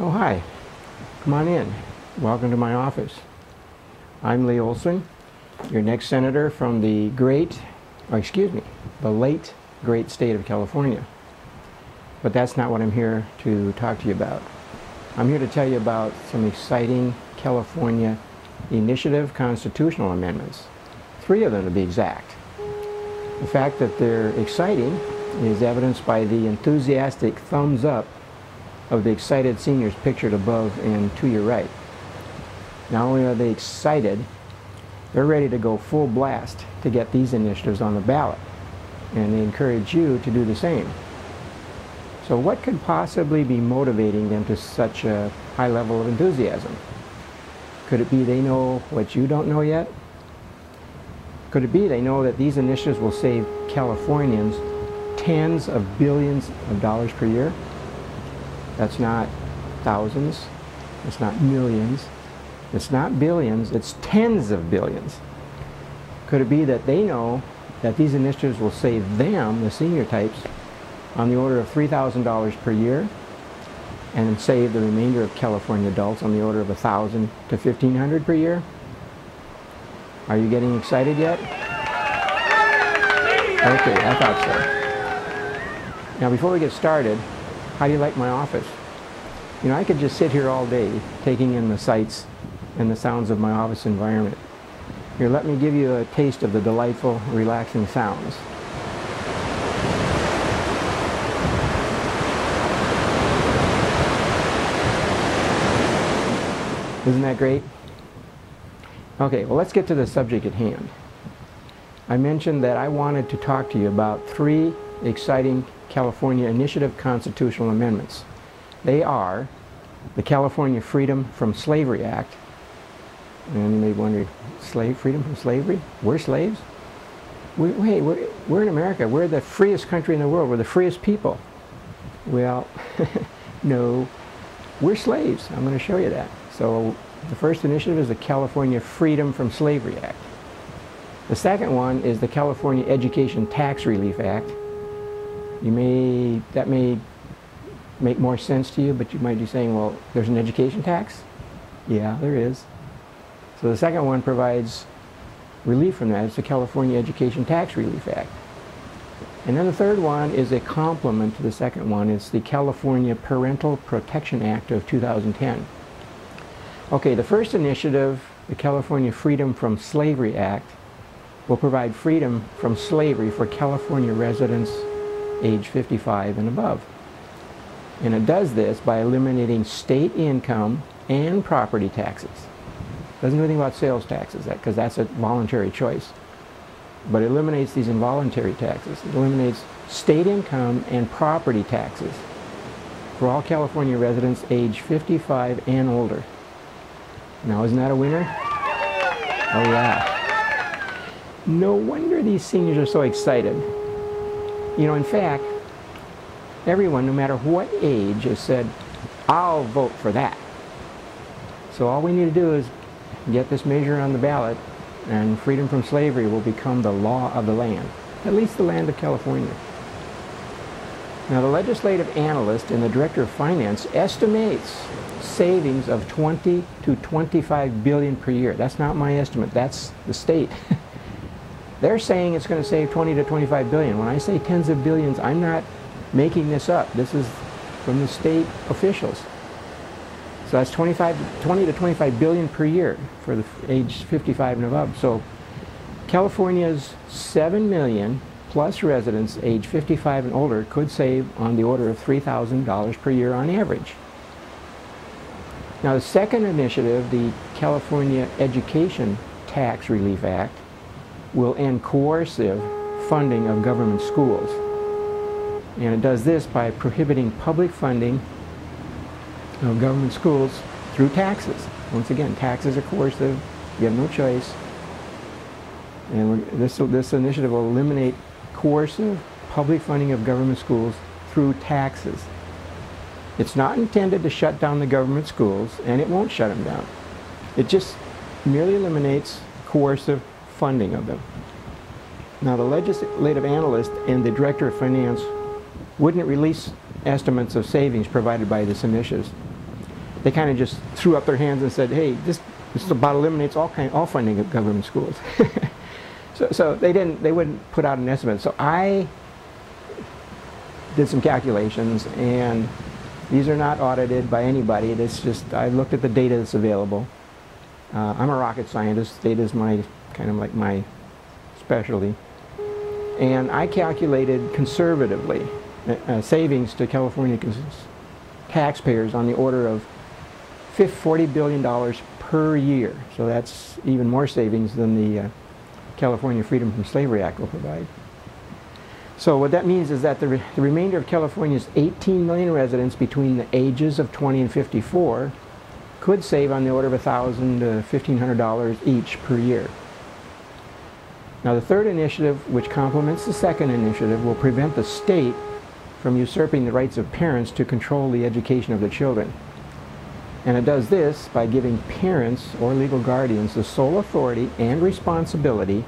Oh, hi. Come on in. Welcome to my office. I'm Lee Olson, your next senator from the late great state of California. But that's not what I'm here to talk to you about. I'm here to tell you about some exciting California initiative constitutional amendments. 3 of them to be exact. The fact that they're exciting is evidenced by the enthusiastic thumbs up of the excited seniors pictured above and to your right. Not only are they excited, they're ready to go full blast to get these initiatives on the ballot, and they encourage you to do the same. So what could possibly be motivating them to such a high level of enthusiasm? Could it be they know what you don't know yet? Could it be they know that these initiatives will save Californians tens of billions of dollars per year? That's not thousands, it's not millions, it's not billions, it's tens of billions. Could it be that they know that these initiatives will save them, the senior types, on the order of $3,000 per year, and save the remainder of California adults on the order of $1,000 to $1,500 per year? Are you getting excited yet? Okay, I thought so. Now before we get started, how do you like my office? You know, I could just sit here all day taking in the sights and the sounds of my office environment. Here, let me give you a taste of the delightful, relaxing sounds. Isn't that great? Okay, well, let's get to the subject at hand. I mentioned that I wanted to talk to you about 3 exciting California initiative constitutional amendments. They are the California Freedom from Slavery Act. And you may wonder, freedom from slavery? We're slaves? We're in America. We're the freest country in the world. We're the freest people. Well, no, we're slaves. I'm going to show you that. So the first initiative is the California Freedom from Slavery Act. The second one is the California Education Tax Relief Act. That may make more sense to you, but you might be saying, well, there's an education tax? Yeah, there is. So the second one provides relief from that. It's the California Education Tax Relief Act. And then the third one is a complement to the second one. It's the California Parental Protection Act of 2010. Okay, the first initiative, the California Freedom from Slavery Act, will provide freedom from slavery for California residents age 55 and above. And it does this by eliminating state income and property taxes. Doesn't do anything about sales taxes, because that's a voluntary choice. But it eliminates these involuntary taxes. It eliminates state income and property taxes for all California residents age 55 and older. Now, isn't that a winner? Oh yeah. No wonder these seniors are so excited. You know, in fact, everyone, no matter what age, has said, I'll vote for that. So all we need to do is get this measure on the ballot, and freedom from slavery will become the law of the land, at least the land of California. Now, the legislative analyst and the director of finance estimates savings of 20 to 25 billion per year. That's not my estimate, that's the state. They're saying it's going to save 20 to 25 billion. When I say tens of billions, I'm not making this up. This is from the state officials. So that's 20 to 25 billion per year for the age 55 and above. So California's 7 million plus residents age 55 and older could save on the order of $3,000 per year on average. Now, the second initiative, the California Education Tax Relief Act, will end coercive funding of government schools. And it does this by prohibiting public funding of government schools through taxes. Once again, taxes are coercive. You have no choice. And this initiative will eliminate coercive public funding of government schools through taxes. It's not intended to shut down the government schools, and it won't shut them down. It just merely eliminates coercive funding of them. Now, the legislative analyst and the director of finance wouldn't release estimates of savings provided by this initiative. they kind of just threw up their hands and said, hey, this about eliminates all funding of government schools. so they wouldn't put out an estimate. So I did some calculations, and these are not audited by anybody. It's just, I looked at the data that's available. I'm a rocket scientist. Data is my kind of like my specialty. And I calculated conservatively savings to California taxpayers on the order of $40 billion per year. So that's even more savings than the California Freedom from Slavery Act will provide. So what that means is that the remainder of California's 18 million residents between the ages of 20 and 54 could save on the order of $1,000 to $1,500 each per year. Now the third initiative, which complements the second initiative, will prevent the state from usurping the rights of parents to control the education of their children. And it does this by giving parents or legal guardians the sole authority and responsibility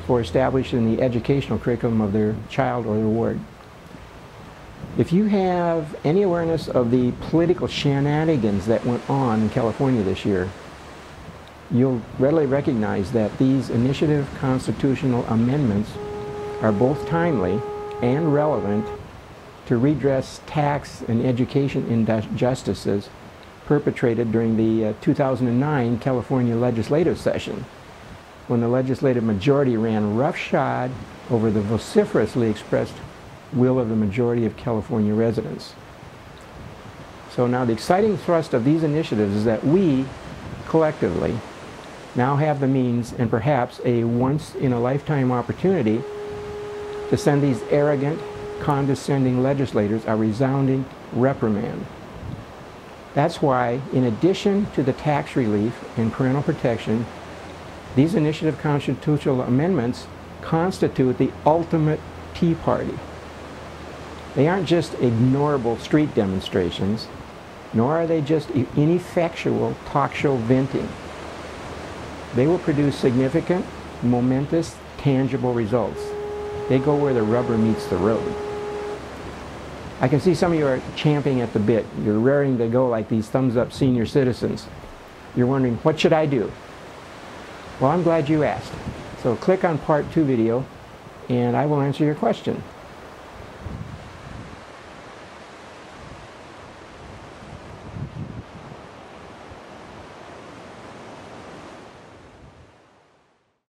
for establishing the educational curriculum of their child or their ward. If you have any awareness of the political shenanigans that went on in California this year, you'll readily recognize that these initiative constitutional amendments are both timely and relevant to redress tax and education injustices perpetrated during the 2009 California legislative session, when the legislative majority ran roughshod over the vociferously expressed will of the majority of California residents. So now the exciting thrust of these initiatives is that we, collectively, now have the means and perhaps a once-in-a-lifetime opportunity to send these arrogant, condescending legislators a resounding reprimand. That's why, in addition to the tax relief and parental protection, these initiative constitutional amendments constitute the ultimate Tea Party. They aren't just ignorable street demonstrations, nor are they just ineffectual talk show venting. They will produce significant, momentous, tangible results. They go where the rubber meets the road. I can see some of you are champing at the bit. You're raring to go like these thumbs-up senior citizens. You're wondering, what should I do? Well, I'm glad you asked. So click on Part 2 video, and I will answer your question.